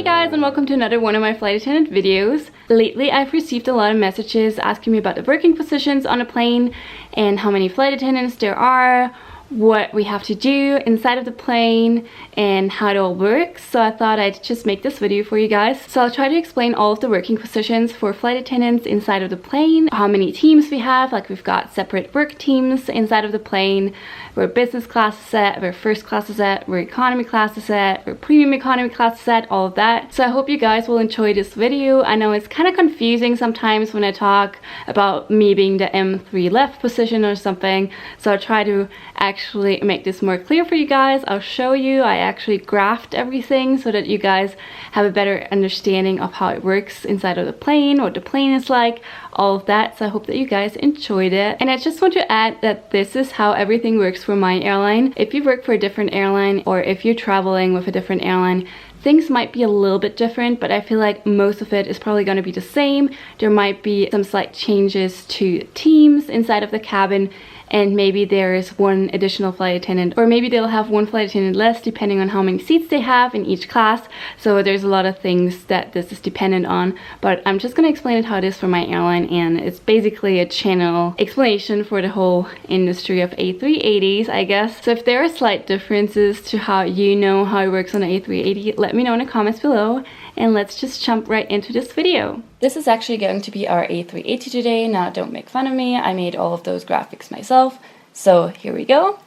Hey guys, and welcome to another one of my flight attendant videos. Lately I've received a lot of messages asking me about the working positions on a plane and how many flight attendants there are, what we have to do inside of the plane, and how it all works. So I thought I'd just make this video for you guys. So I'll try to explain all of the working positions for flight attendants inside of the plane, how many teams we have, like we've got separate work teams inside of the plane, where business class is at, where first class is at, where economy class is at, where premium economy class is at, all of that. So I hope you guys will enjoy this video. I know it's kind of confusing sometimes when I talk about me being the M3 left position or something, so I'll try to actually make this more clear for you guys. I'll show you. I actually graphed everything so that you guys have a better understanding of how it works inside of the plane, what the plane is like, all of that. So I hope that you guys enjoyed it. And I just want to add that this is how everything works for my airline. If you work for a different airline or if you're traveling with a different airline, things might be a little bit different, but I feel like most of it is probably going to be the same. There might be some slight changes to teams inside of the cabin, and maybe there is one additional flight attendant, or maybe they'll have one flight attendant less depending on how many seats they have in each class. So there's a lot of things that this is dependent on, but I'm just going to explain it how it is for my airline, and it's basically a channel explanation for the whole industry of A380s, I guess. So if there are slight differences to how you know how it works on an A380, let me know in the comments below, and let's just jump right into this video. This is actually going to be our A380 today. Now don't make fun of me, I made all of those graphics myself. So here we go.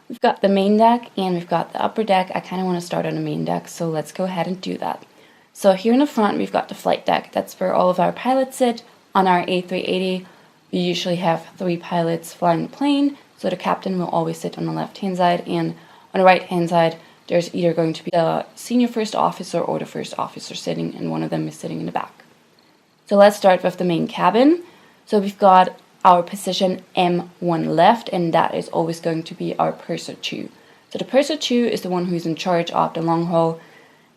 We've got the main deck and we've got the upper deck. I kind of want to start on the main deck, so let's go ahead and do that. So here in the front we've got the flight deck. That's where all of our pilots sit. On our A380 we usually have 3 pilots flying the plane, so the captain will always sit on the left hand side, and on the right hand side there's either going to be the senior first officer or the first officer sitting, and one of them is sitting in the back. So let's start with the main cabin. So we've got our position M1 left, and that is always going to be our purser 2. So the purser 2 is the one who's in charge of the long haul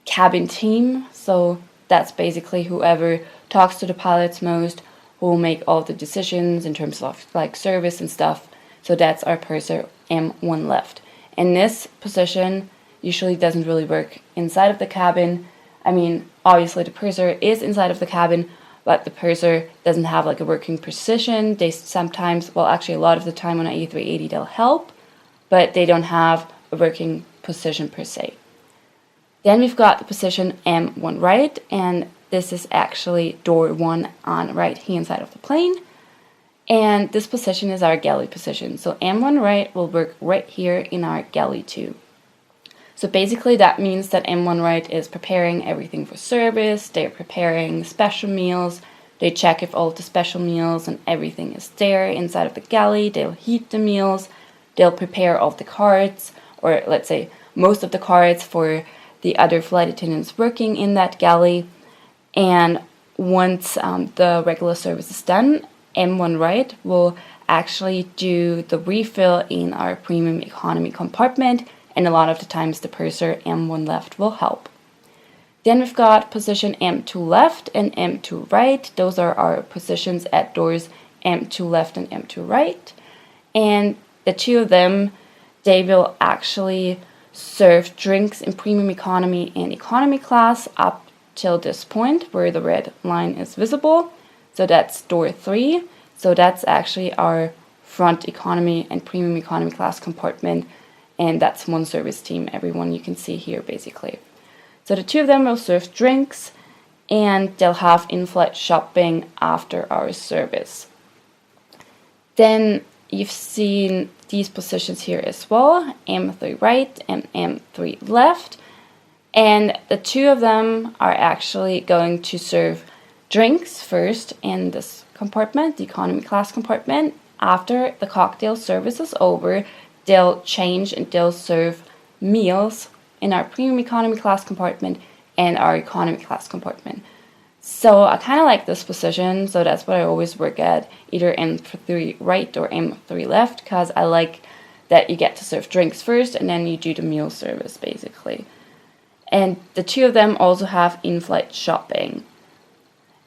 cabin team. So that's basically whoever talks to the pilots most, who will make all the decisions in terms of like service and stuff. So that's our purser M1 left. And this position usually doesn't really work inside of the cabin. I mean, obviously the purser is inside of the cabin, but the purser doesn't have like a working position. They sometimes, well actually a lot of the time on an A380 they'll help, but they don't have a working position per se. Then we've got the position M1 right, and this is actually door 1 on the right hand side of the plane. And this position is our galley position. So M1 right will work right here in our galley 2. So basically that means that M1 right is preparing everything for service, they're preparing special meals, they check if all the special meals and everything is there inside of the galley, they'll heat the meals, they'll prepare all the cards, or let's say most of the cards for the other flight attendants working in that galley. And once the regular service is done, M1 right will actually do the refill in our premium economy compartment, and a lot of the times the purser M1 left will help. Then we've got position M2 left and M2 right. Those are our positions at doors M2 left and M2 right. And the two of them, they will actually serve drinks in premium economy and economy class up till this point where the red line is visible. So that's door 3. So that's actually our front economy and premium economy class compartment. And that's one service team, everyone you can see here basically. So the two of them will serve drinks, and they'll have in-flight shopping after our service. Then you've seen these positions here as well, M3 right and M3 left. And the two of them are actually going to serve drinks first in this compartment, the economy class compartment. After the cocktail service is over, they'll change and they'll serve meals in our premium economy class compartment and our economy class compartment. So I kind of like this position, so that's what I always work at, either M3 right or M3 left, because I like that you get to serve drinks first and then you do the meal service basically. And the two of them also have in-flight shopping.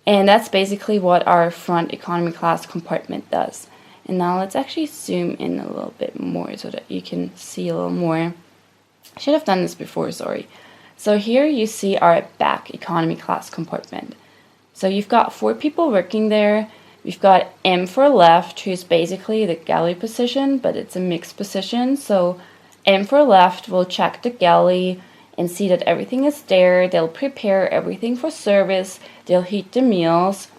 And that's basically what our front economy class compartment does. And now let's actually zoom in a little bit more so that you can see a little more. I should have done this before, sorry. So here you see our back economy class compartment. So you've got 4 people working there. We've got M for left, who's basically the galley position, but it's a mixed position. So M for left will check the galley and see that everything is there. They'll prepare everything for service. They'll heat the meals,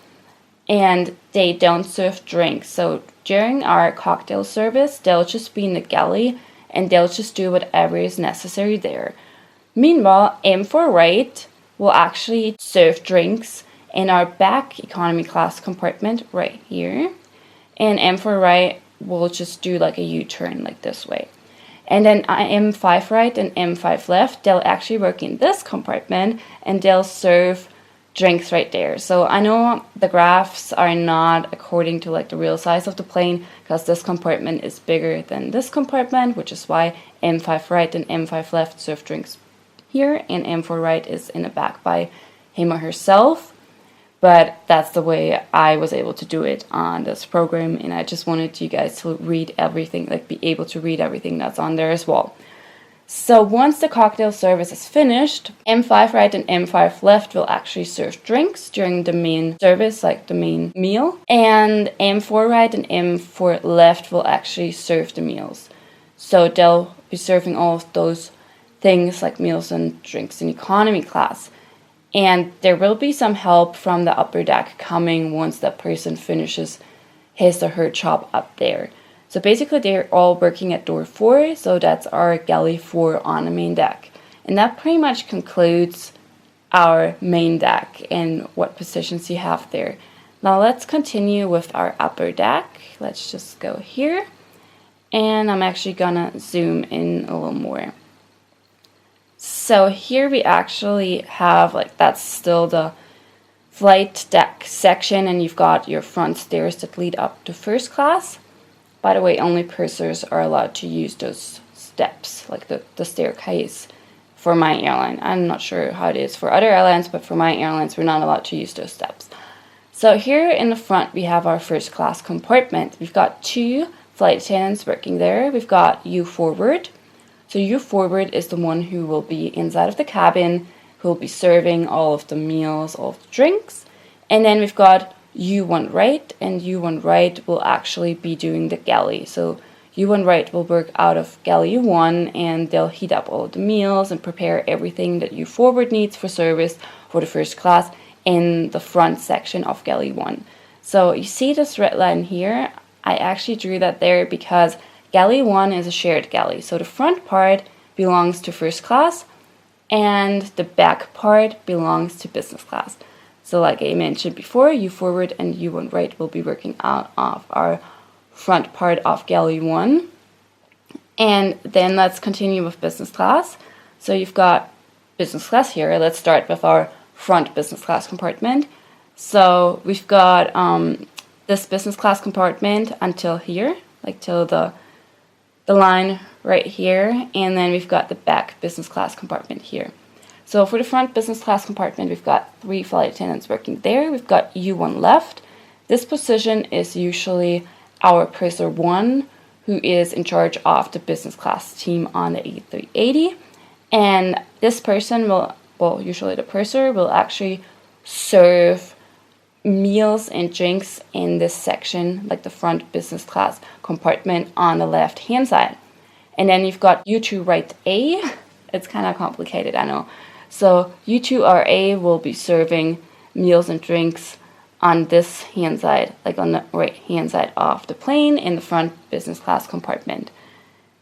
and they don't serve drinks. So during our cocktail service, they'll just be in the galley and they'll just do whatever is necessary there. Meanwhile, M for right will actually serve drinks in our back economy class compartment right here. And M for right will just do like a U-turn like this way. And then M5 right and M5 left, they'll actually work in this compartment and they'll serve drinks right there. So I know the graphs are not according to like the real size of the plane, because this compartment is bigger than this compartment, which is why M5 right and M5 left serve drinks here, and M4 right is in the back by him or herself. But that's the way I was able to do it on this program, and I just wanted you guys to read everything, like be able to read everything that's on there as well. So once the cocktail service is finished, M5 right and M5 left will actually serve drinks during the main service, like the main meal. And M4 right and M4 left will actually serve the meals. So they'll be serving all of those things like meals and drinks in economy class. And there will be some help from the upper deck coming once that person finishes his or her job up there. So basically they're all working at door 4, so that's our galley 4 on the main deck. And that pretty much concludes our main deck and what positions you have there. Now let's continue with our upper deck. Let's just go here. And I'm actually gonna zoom in a little more. So here we actually have, like, that's still the flight deck section, and you've got your front stairs that lead up to first class. By the way, only pursers are allowed to use those steps, like the staircase for my airline. I'm not sure how it is for other airlines, but for my airlines, we're not allowed to use those steps. So here in the front, we have our first class compartment. We've got 2 flight attendants working there. We've got U forward. So U forward is the one who will be inside of the cabin, who will be serving all of the meals, all of the drinks. And then we've got U1 right, and U1 right will actually be doing the galley. So U1 right will work out of galley 1, and they'll heat up all of the meals and prepare everything that U forward needs for service for the first class in the front section of galley 1. So you see this red line here? I actually drew that there because galley 1 is a shared galley. So the front part belongs to first class and the back part belongs to business class. So like I mentioned before, U forward and U1 right will be working out of our front part of galley 1. And then let's continue with business class. So you've got business class here. Let's start with our front business class compartment. So we've got this business class compartment until here, like till the line right here, and then we've got the back business class compartment here. So for the front business class compartment, we've got 3 flight attendants working there. We've got U1 left. This position is usually our purser 1, who is in charge of the business class team on the A380. And this person will, well, usually the purser will actually serve meals and drinks in this section, like the front business class compartment on the left hand side. And then you've got U2 right A. It's kind of complicated, I know. So U2RA will be serving meals and drinks on this hand side, like on the right hand side of the plane in the front business class compartment.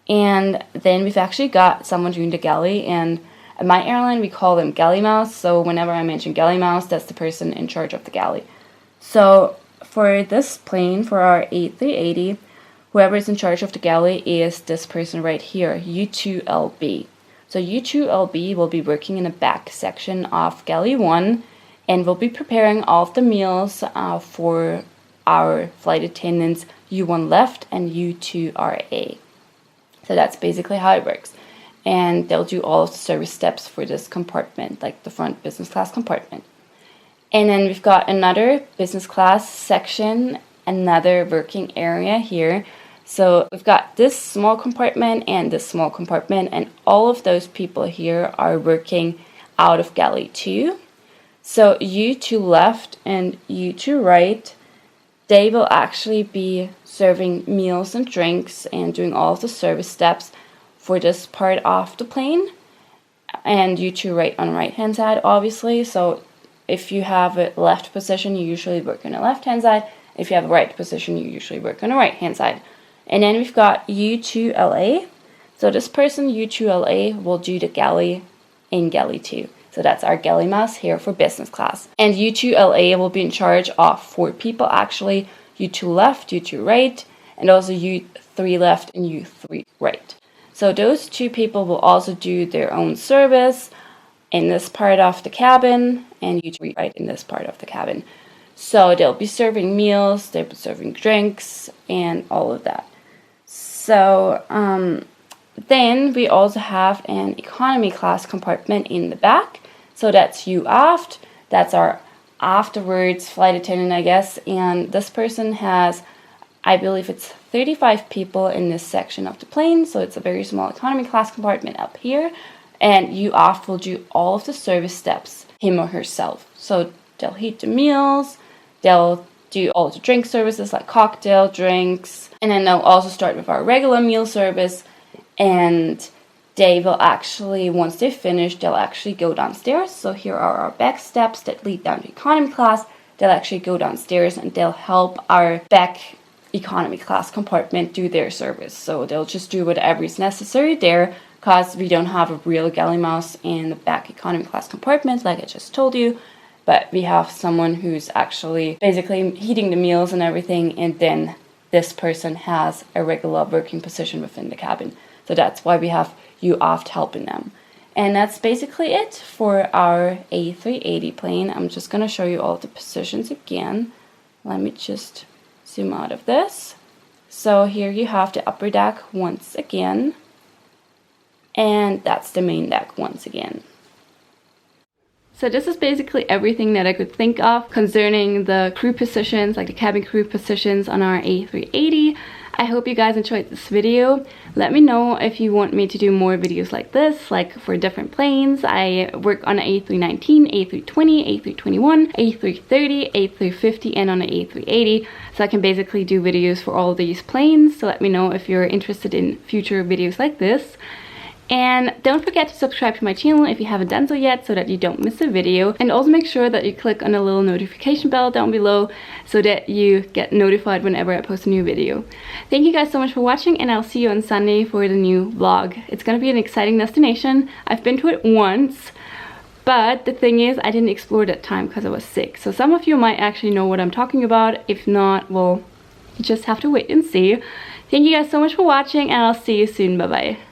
And then we've actually got someone doing the galley, and at my airline we call them galley mouse. So whenever I mention galley mouse, that's the person in charge of the galley. So for this plane, for our A380, whoever is in charge of the galley is this person right here, U2LB. So U2LB will be working in the back section of galley 1 and will be preparing all of the meals for our flight attendants U1 left and U2RA. So that's basically how it works. And they'll do all of the service steps for this compartment, like the front business class compartment. And then we've got another business class section, another working area here. So we've got this small compartment and this small compartment, and all of those people here are working out of galley 2. So you to left and you to right, they will actually be serving meals and drinks and doing all of the service steps for this part of the plane. And you to right on the right hand side, obviously. So if you have a left position, you usually work on the left hand side. If you have a right position, you usually work on the right hand side. And then we've got U2LA. So this person, U2LA, will do the galley in galley 2. So that's our galley mouse here for business class. And U2LA will be in charge of 4 people actually. U2 left, U2 right, and also U3 left and U3 right. So those 2 people will also do their own service in this part of the cabin, and U3 right in this part of the cabin. So they'll be serving meals, they'll be serving drinks, and all of that. So then we also have an economy class compartment in the back. So that's you aft. That's our afterwards flight attendant, I guess. And this person has, I believe it's 35 people in this section of the plane. So it's a very small economy class compartment up here. And you aft will do all of the service steps, him or herself. So they'll heat the meals, they'll do all the drink services like cocktail, drinks, and then they'll also start with our regular meal service. And they will actually, once they finish, they'll actually go downstairs. So here are our back steps that lead down to economy class. They'll actually go downstairs and they'll help our back economy class compartment do their service. So they'll just do whatever is necessary there, because we don't have a real galley mouse in the back economy class compartment like I just told you, but we have someone who's actually basically heating the meals and everything, and then this person has a regular working position within the cabin. So that's why we have you aft helping them. And that's basically it for our A380 plane. I'm just going to show you all the positions again. Let me just zoom out of this. So here you have the upper deck once again. And that's the main deck once again. So this is basically everything that I could think of concerning the crew positions, like the cabin crew positions on our A380. I hope you guys enjoyed this video. Let me know if you want me to do more videos like this, like for different planes. I work on an A319, A320, A321, A330, A350, and on an A380. So I can basically do videos for all these planes. So let me know if you're interested in future videos like this. And don't forget to subscribe to my channel if you haven't done so yet, so that you don't miss a video. And also make sure that you click on the little notification bell down below so that you get notified whenever I post a new video. Thank you guys so much for watching, and I'll see you on Sunday for the new vlog. It's gonna be an exciting destination. I've been to it once, but the thing is I didn't explore that time because I was sick. So some of you might actually know what I'm talking about. If not, well, you just have to wait and see. Thank you guys so much for watching, and I'll see you soon. Bye bye.